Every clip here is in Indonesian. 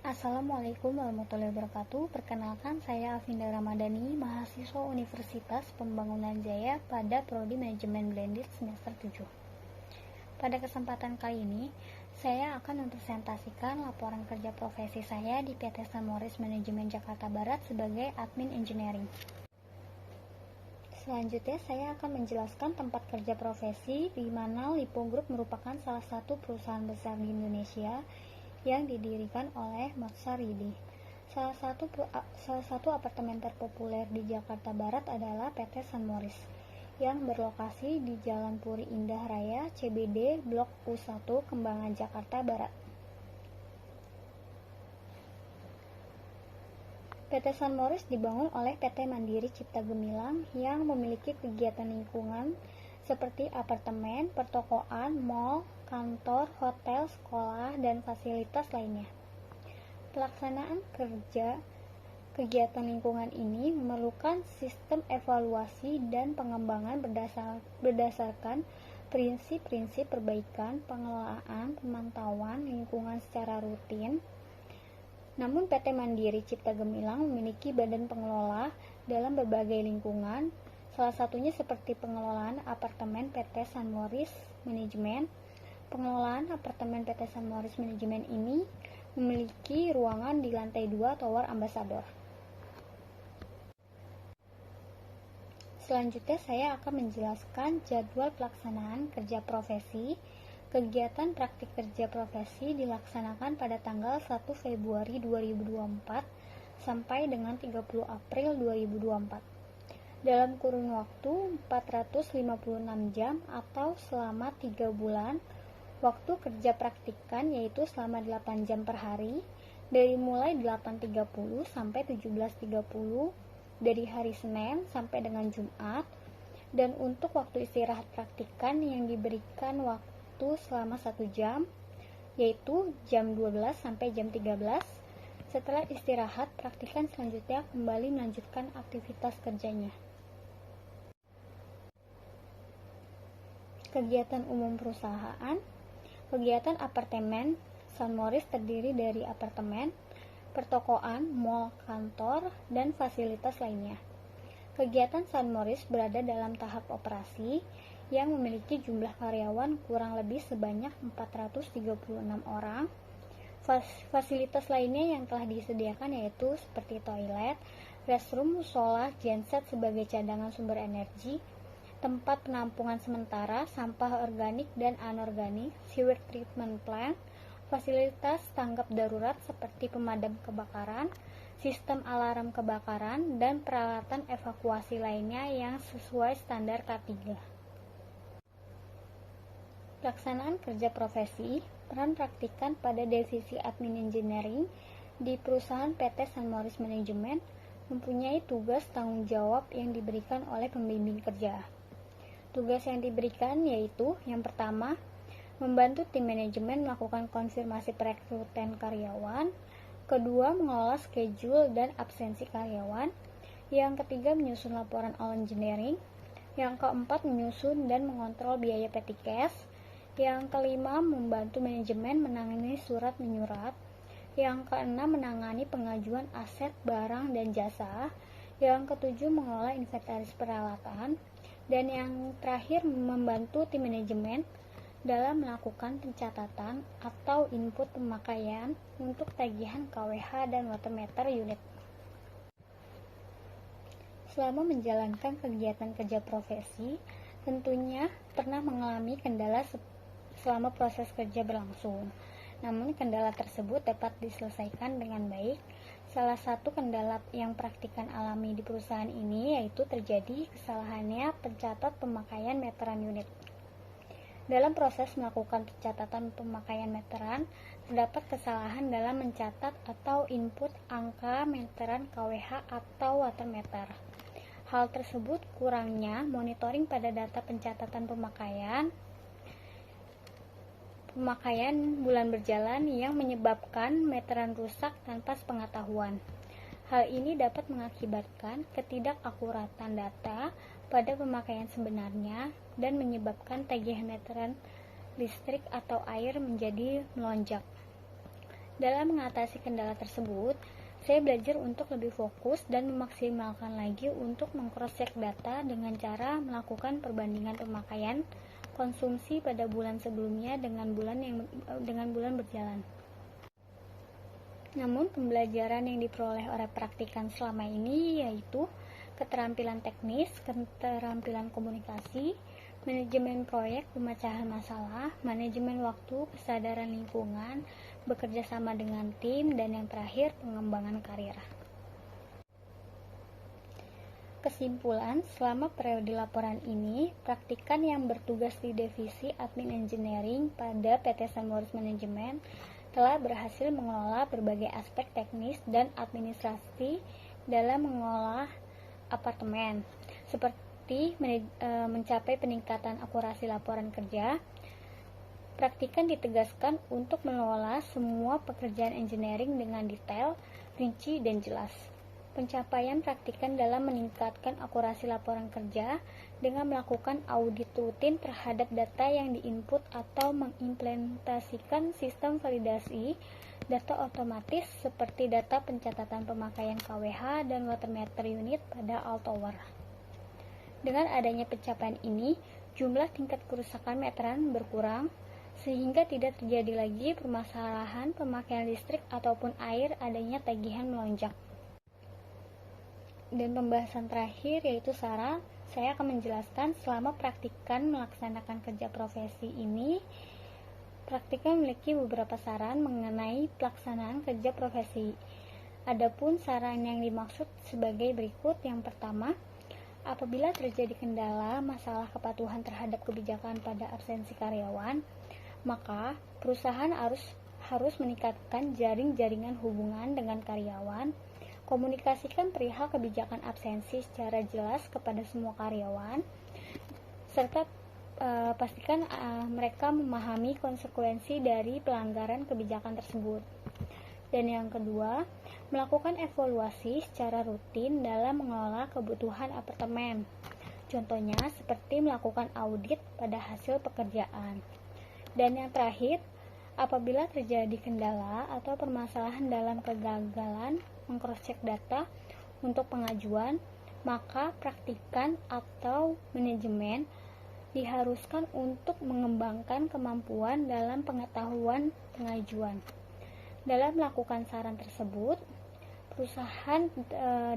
Assalamualaikum warahmatullahi wabarakatuh. Perkenalkan, saya Afinda Ramadhani, mahasiswa Universitas Pembangunan Jaya pada Prodi Manajemen Blended semester 7. Pada kesempatan kali ini, saya akan mempresentasikan laporan kerja profesi saya di PT San Moritz Manajemen Jakarta Barat sebagai Admin Engineering. Selanjutnya, saya akan menjelaskan tempat kerja profesi di mana Lipo Group merupakan salah satu perusahaan besar di Indonesia yang didirikan oleh Matsar Ridi. Salah satu apartemen terpopuler di Jakarta Barat adalah PT San Moritz yang berlokasi di Jalan Puri Indah Raya, CBD, Blok U1, Kembangan, Jakarta Barat. PT San Moritz dibangun oleh PT Mandiri Cipta Gemilang yang memiliki kegiatan lingkungan seperti apartemen, pertokoan, mal, kantor, hotel, sekolah, dan fasilitas lainnya. Pelaksanaan kegiatan lingkungan ini memerlukan sistem evaluasi dan pengembangan berdasarkan prinsip-prinsip perbaikan, pengelolaan, pemantauan lingkungan secara rutin. Namun PT Mandiri Cipta Gemilang memiliki badan pengelola dalam berbagai lingkungan, salah satunya seperti pengelolaan apartemen PT San Moritz Manajemen. Pengelolaan apartemen PT San Moritz Manajemen ini memiliki ruangan di lantai 2 Tower Ambassador. Selanjutnya saya akan menjelaskan jadwal pelaksanaan kerja profesi. Kegiatan praktik kerja profesi dilaksanakan pada tanggal 1 Februari 2024 sampai dengan 30 April 2024. Dalam kurun waktu 456 jam atau selama 3 bulan. Waktu kerja praktikan yaitu selama 8 jam per hari, dari mulai 8.30 sampai 17.30 dari hari Senin sampai dengan Jumat, dan untuk waktu istirahat praktikan yang diberikan waktu selama 1 jam, yaitu jam 12 sampai jam 13. Setelah istirahat, praktikan selanjutnya kembali melanjutkan aktivitas kerjanya. Kegiatan umum perusahaan. Kegiatan apartemen San Moritz terdiri dari apartemen, pertokoan, mal, kantor, dan fasilitas lainnya. Kegiatan San Moritz berada dalam tahap operasi yang memiliki jumlah karyawan kurang lebih sebanyak 436 orang. Fasilitas lainnya yang telah disediakan yaitu seperti toilet, restroom, musola, genset sebagai cadangan sumber energi, tempat penampungan sementara, sampah organik dan anorganik, sewage treatment plant, fasilitas tanggap darurat seperti pemadam kebakaran, sistem alarm kebakaran, dan peralatan evakuasi lainnya yang sesuai standar K3. Pelaksanaan kerja profesi, peran praktikan pada divisi Admin Engineering di perusahaan PT San Moritz Manajemen mempunyai tugas tanggung jawab yang diberikan oleh pembimbing kerja. Tugas yang diberikan yaitu yang pertama, membantu tim manajemen melakukan konfirmasi perekrutan karyawan, kedua, mengelola schedule dan absensi karyawan, yang ketiga, menyusun laporan all engineering, yang keempat, menyusun dan mengontrol biaya petty cash, yang kelima, membantu manajemen menangani surat menyurat, yang keenam, menangani pengajuan aset, barang, dan jasa, yang ketujuh, mengelola inventaris peralatan, dan yang terakhir membantu tim manajemen dalam melakukan pencatatan atau input pemakaian untuk tagihan KWH dan water meter unit. Selama menjalankan kegiatan kerja profesi, tentunya pernah mengalami kendala selama proses kerja berlangsung. Namun kendala tersebut dapat diselesaikan dengan baik. Salah satu kendala yang praktikan alami di perusahaan ini yaitu terjadi kesalahannya pencatat pemakaian meteran unit. Dalam proses melakukan pencatatan pemakaian meteran, terdapat kesalahan dalam mencatat atau input angka meteran KWH atau water meter. Hal tersebut kurangnya monitoring pada data pencatatan pemakaian bulan berjalan yang menyebabkan meteran rusak tanpa sepengetahuan. Hal ini dapat mengakibatkan ketidakakuratan data pada pemakaian sebenarnya dan menyebabkan tagihan meteran listrik atau air menjadi melonjak. Dalam mengatasi kendala tersebut, saya belajar untuk lebih fokus dan memaksimalkan lagi untuk meng-cross-check data dengan cara melakukan perbandingan pemakaian konsumsi pada bulan sebelumnya dengan bulan berjalan. Namun, pembelajaran yang diperoleh oleh praktikan selama ini yaitu keterampilan teknis, keterampilan komunikasi, manajemen proyek, pemecahan masalah, manajemen waktu, kesadaran lingkungan, bekerja sama dengan tim, dan yang terakhir, pengembangan karir. Kesimpulan, selama periode laporan ini, praktikan yang bertugas di Divisi Admin Engineering pada PT Saint Moritz Management telah berhasil mengelola berbagai aspek teknis dan administrasi dalam mengelola apartemen, seperti mencapai peningkatan akurasi laporan kerja. Praktikan ditegaskan untuk mengelola semua pekerjaan engineering dengan detail, rinci, dan jelas. Pencapaian praktikan dalam meningkatkan akurasi laporan kerja dengan melakukan audit rutin terhadap data yang diinput atau mengimplementasikan sistem validasi data otomatis seperti data pencatatan pemakaian KWH dan water meter unit pada all tower. Dengan adanya pencapaian ini, jumlah tingkat kerusakan meteran berkurang, sehingga tidak terjadi lagi permasalahan pemakaian listrik ataupun air adanya tagihan melonjak. Dan pembahasan terakhir yaitu saran, saya akan menjelaskan selama praktikan melaksanakan kerja profesi ini, praktikan memiliki beberapa saran mengenai pelaksanaan kerja profesi. Adapun saran yang dimaksud sebagai berikut. Yang pertama, apabila terjadi kendala masalah kepatuhan terhadap kebijakan pada absensi karyawan, maka perusahaan harus meningkatkan jaringan hubungan dengan karyawan, komunikasikan perihal kebijakan absensi secara jelas kepada semua karyawan, serta pastikan mereka memahami konsekuensi dari pelanggaran kebijakan tersebut. Dan yang kedua, melakukan evaluasi secara rutin dalam mengelola kebutuhan apartemen. Contohnya seperti melakukan audit pada hasil pekerjaan. Dan yang terakhir, apabila terjadi kendala atau permasalahan dalam kegagalan meng-cross-check data untuk pengajuan, maka praktikan atau manajemen diharuskan untuk mengembangkan kemampuan dalam pengetahuan pengajuan. Dalam melakukan saran tersebut, perusahaan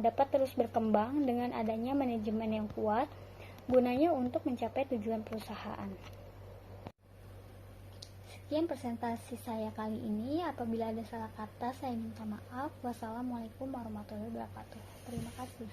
dapat terus berkembang dengan adanya manajemen yang kuat, gunanya untuk mencapai tujuan perusahaan. Sekian presentasi saya kali ini. Apabila ada salah kata, saya minta maaf. Wassalamualaikum warahmatullahi wabarakatuh. Terima kasih.